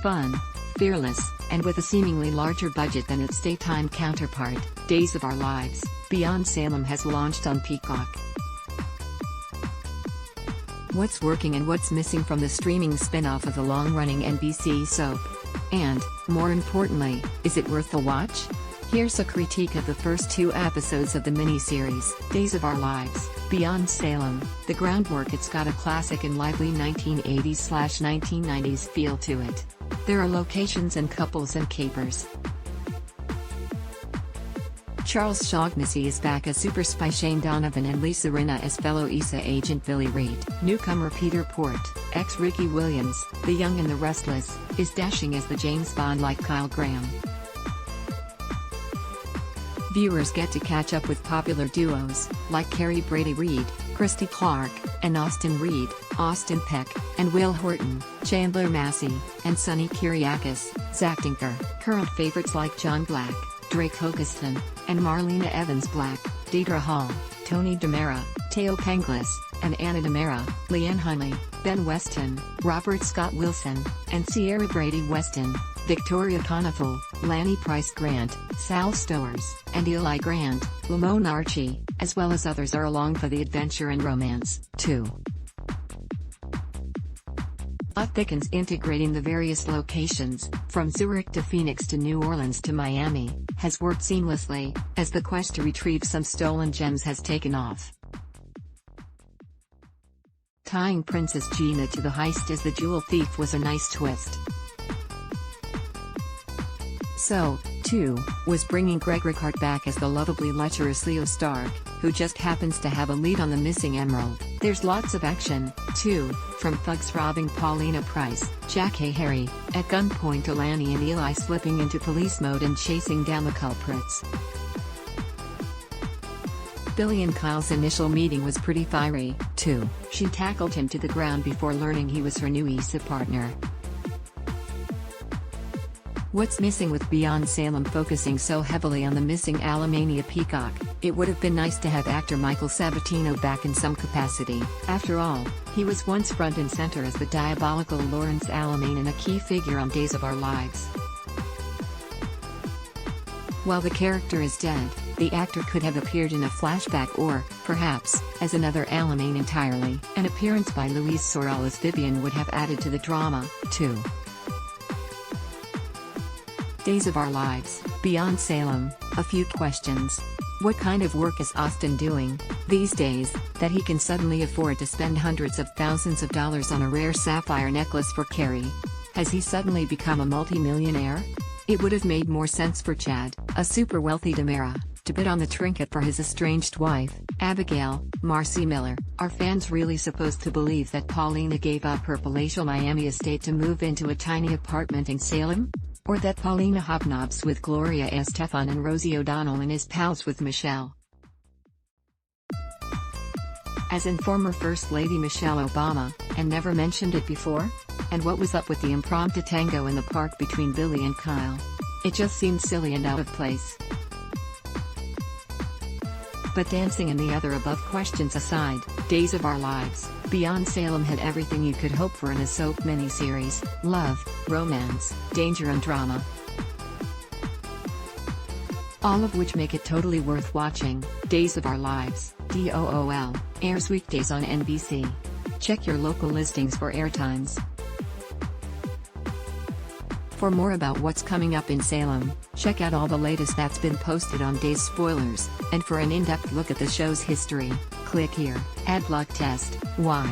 Fun, fearless, and with a seemingly larger budget than its daytime counterpart, Days of Our Lives, Beyond Salem has launched on Peacock. What's working and what's missing from the streaming spin-off of the long-running NBC soap? And, more importantly, is it worth the watch? Here's a critique of the first 2 episodes of the miniseries, Days of Our Lives, Beyond Salem. The groundwork: it's got a classic and lively 1980s/1990s feel to it. There are locations and couples and capers. Charles Shaughnessy is back as super spy Shane Donovan and Lisa Rinna as fellow ISA agent Billy Reed. Newcomer Peter Port, ex-Ricky Williams, the young and the restless, is dashing as the James Bond-like Kyle Graham. Viewers get to catch up with popular duos, like Carrie Brady Reed, Christy Clark, and Austin Reed, Austin Peck, and Will Horton, Chandler Massey, and Sonny Kiriakis, Zach Dinker. Current favorites like John Black, Drake Hogestyn, and Marlena Evans Black, Deidre Hall, Tony DiMera, Teo Penglis, and Anna DiMera, Leanne Hunley, Ben Weston, Robert Scott Wilson, and Sierra Brady Weston, Victoria Konefal, Lanny Price Grant, Sal Stowers, and Eli Grant, Lamone Archie, as well as others are along for the adventure and romance, too. Plot thickens, integrating the various locations, from Zurich to Phoenix to New Orleans to Miami, has worked seamlessly, as the quest to retrieve some stolen gems has taken off. Tying Princess Gina to the heist as the jewel thief was a nice twist. So, too, was bringing Greg Ricart back as the lovably lecherous Leo Stark, who just happens to have a lead on the missing emerald. There's lots of action, too, from thugs robbing Paulina Price, Jack Harry, at gunpoint to Lanny and Eli slipping into police mode and chasing down the culprits. Billy and Kyle's initial meeting was pretty fiery, too. She tackled him to the ground before learning he was her new ISA partner. What's missing with Beyond Salem focusing so heavily on the missing Alemania peacock? It would have been nice to have actor Michael Sabatino back in some capacity. After all, he was once front and center as the diabolical Lawrence Alamane and a key figure on Days of Our Lives. While the character is dead, the actor could have appeared in a flashback or, perhaps, as another Alamane entirely. An appearance by Louise Sorel as Vivian would have added to the drama, too. Days of Our Lives, Beyond Salem, a few questions. What kind of work is Austin doing these days, that he can suddenly afford to spend hundreds of thousands of dollars on a rare sapphire necklace for Carrie? Has he suddenly become a multi-millionaire? It would have made more sense for Chad, a super wealthy DiMera, to bid on the trinket for his estranged wife, Abigail, Marcy Miller. Are fans really supposed to believe that Paulina gave up her palatial Miami estate to move into a tiny apartment in Salem? Or that Paulina hobnobs with Gloria Estefan and Rosie O'Donnell and is pals with Michelle? As in former First Lady Michelle Obama, and never mentioned it before? And what was up with the impromptu tango in the park between Billy and Kyle? It just seemed silly and out of place. But dancing and the other above questions aside, Days of Our Lives, Beyond Salem had everything you could hope for in a soap miniseries: love, romance, danger and drama. All of which make it totally worth watching. Days of Our Lives, DOOL, airs weekdays on NBC. Check your local listings for airtimes. For more about what's coming up in Salem, check out all the latest that's been posted on Days Spoilers, and for an in-depth look at the show's history, click here. Ad block test. Why?